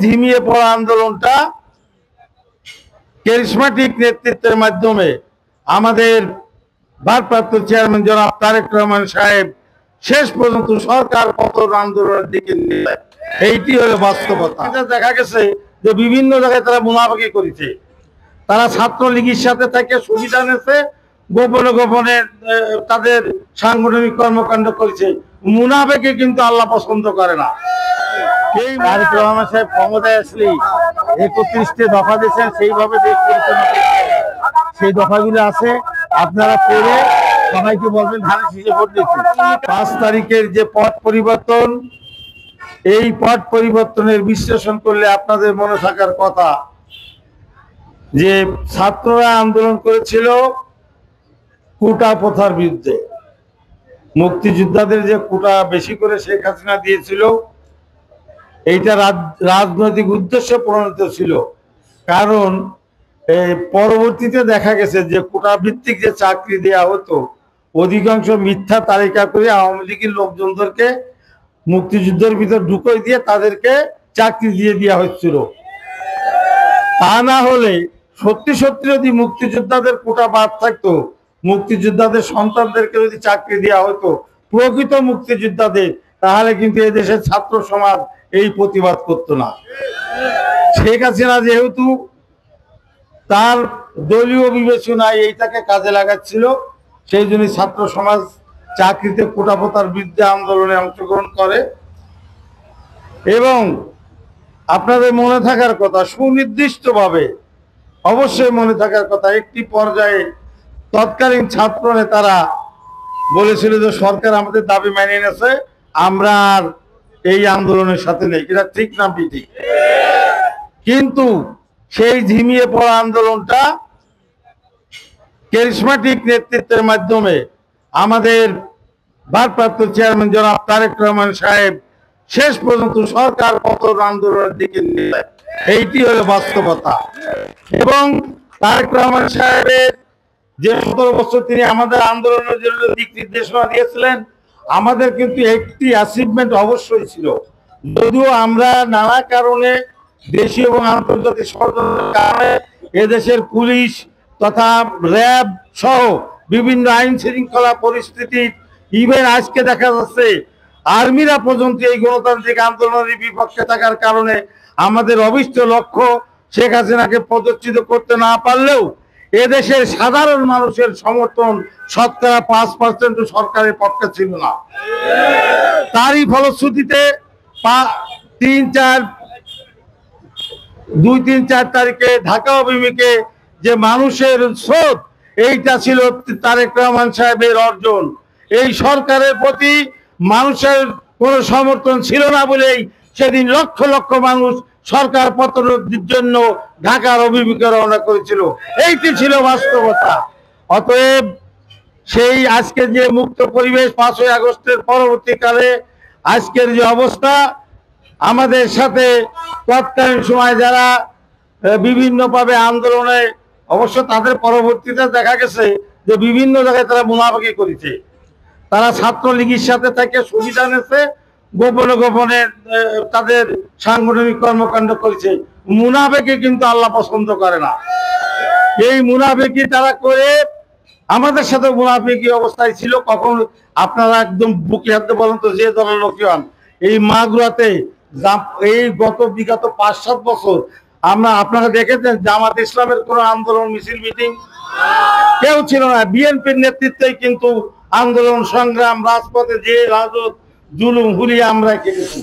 ঝিমিয়ে পড়া আন্দোলনটা ক্যারিজমাটিক নেতৃত্বের মাধ্যমে আমাদের ভারপ্রাপ্ত চেয়ারম্যান জনাব তারেক রহমান সাহেব শেষ পর্যন্ত সরকার পতন আন্দোলনের দিকে নিয়ে যায়। এইটি হলো বাস্তবতা। দেখা গেছে যে বিভিন্ন জায়গায় তারা মুনাফাকি করেছে, তারা ছাত্রলীগের সাথে থেকে সুবিধা নিয়েছে, গোপনে গোপনে তাদের সাংগঠনিক কর্মকাণ্ড করেছে। মুনাফাকি কিন্তু আল্লাহ পছন্দ করে না। এই তারেক রহমান সাহেব ক্ষমতায় আসলে 31টি দফা দিয়েছেন, সেইভাবে দেশ পরিচালনা সেই দফাগুলো আছে, আপনারা পড়ে সবাইকে বলবেন ধানের শীষে ভোট দিচ্ছি। 5 তারিখের যে পথ পরিবর্তন, এই পথ পরিবর্তনের বিশ্লেষণ করলে আপনাদের মনে থাকার কথা যে ছাত্ররা আন্দোলন করেছিল কোটা প্রথার বিরুদ্ধে। মুক্তিযোদ্ধাদের যে কোটা বেশি করে শেখ হাসিনা দিয়েছিল, এইটা রাজনৈতিক উদ্দেশ্যে প্রণীত ছিল। কারণ পরবর্তীতে দেখা গেছে যে কোটা ভিত্তিক যে চাকরি দেয়া হতো, অধিকাংশ মিথ্যা তালিকা করে আওয়ামী লীগের লোকজনদেরকে মুক্তিযুদ্ধের ভিতর ঢুকিয়ে দিয়ে তাদেরকে চাকরি দিয়ে দেওয়া হচ্ছিল। তা না হলে সত্যি সত্যি যদি মুক্তিযোদ্ধাদের কোটা বাদ থাকতো, মুক্তিযোদ্ধাদের সন্তানদেরকে যদি চাকরি দেওয়া হতো প্রকৃত মুক্তিযোদ্ধাদের, তাহলে কিন্তু এদেশের ছাত্র সমাজ এই প্রতিবাদ করতো না। শেখ হাসিনা যেহেতু তার দলীয় বিবেচনায় এইটাকে কাজে লাগাচ্ছিল, সেই জন্য ছাত্র সমাজ চাকরিতে কোটা প্রথার বিরুদ্ধে আন্দোলনে অংশগ্রহণ করে। এবং আপনাদের মনে থাকার কথা, সুনির্দিষ্টভাবে অবশ্যই মনে থাকার কথা, একটি পর্যায়ে তৎকালীন ছাত্র নেতারা বলেছিল যে সরকার আমাদের দাবি মেনে নিয়েছে, আমরা আর এই আন্দোলনের সাথে নেই। এটা ঠিক না ঠিক? কিন্তু সেই ঝিমিয়ে পড়া আন্দোলনটা ক্যারিজমাটিক নেতৃত্বের মাধ্যমে আমাদের ভারপ্রাপ্ত চেয়ারম্যান জনাব তারেক রহমান সাহেব শেষ পর্যন্ত সরকার পতন আন্দোলনের দিকে নিয়ে যায়। এইটি হলো বাস্তবতা। এবং তারেক রহমান সাহেবের যে 17 বছর তিনি আমাদের আন্দোলনের জন্য দিক নির্দেশনা দিয়েছিলেন, আমাদের কিন্তু একটি অ্যাচিভমেন্ট অবশ্যই ছিল। যদিও আমরা নানা কারণে দেশীয় এবং আন্তর্জাতিক ষড়যন্ত্রের কারণে এদেশের পুলিশ তথা র্যাব সহ বিভিন্ন আইন শৃঙ্খলা পরিস্থিতি, ইভেন আজকে দেখা যাচ্ছে আর্মিরা পর্যন্ত এই গণতান্ত্রিক আন্দোলনের বিপক্ষে থাকার কারণে আমাদের অভিষ্ট লক্ষ্য শেখ হাসিনাকে পদচ্যুত করতে না পারলেও এদেশের সাধারণ মানুষের সমর্থন শতকরা 5% সরকারের পক্ষে ছিল না। তারই ফলশ্রুতিতে 2-3-4 তারিখে ঢাকা অভিমুখে যে মানুষের স্রোত, এইটা ছিল তারেক রহমান সাহেবের অর্জন। এই সরকারের প্রতি মানুষের কোনো সমর্থন ছিল না বলেই সেদিন লক্ষ লক্ষ মানুষ সরকার পতনের জন্য ঢাকার অভিমুখে রওনা করেছিল। এইটি ছিল বাস্তবতা। অতএব সেই আজকে যে মুক্ত পরিবেশ, 5ই আগস্টের পরবর্তীকালে আজকের যে অবস্থা, আমাদের সাথে তৎকালীন সময় যারা বিভিন্নভাবে আন্দোলনে, অবশ্য তাদের পরবর্তীতে দেখা গেছে যে বিভিন্ন জায়গায় তারা মুনাফাকি করেছে, তারা ছাত্রলীগের সাথে থেকে সুবিধা নিয়েছে, গোপনে গোপনে তাদের সাংগঠনিক কর্মকাণ্ড করেছে। মুনাফাকি কিন্তু আল্লাহ পছন্দ করে না। এই মুনাফাকি তারা করে আমাদের সাথে মুনাফাকি অবস্থায় ছিল। কখন আপনারা একদম বুকে হাতে বলেন তো, যে দলের লোকই হন, এই মাগুরাতে এই বিগত 5-7 বছর আপনারা দেখেছেন জামাত ইসলামের কোন আন্দোলন, মিছিল, মিটিং কেউ ছিল না। বিএনপির নেতৃত্বে কিন্তু আন্দোলন সংগ্রাম, রাজপথে যে রাজত জুলুম হুলিয়া আমরা কেটেছি।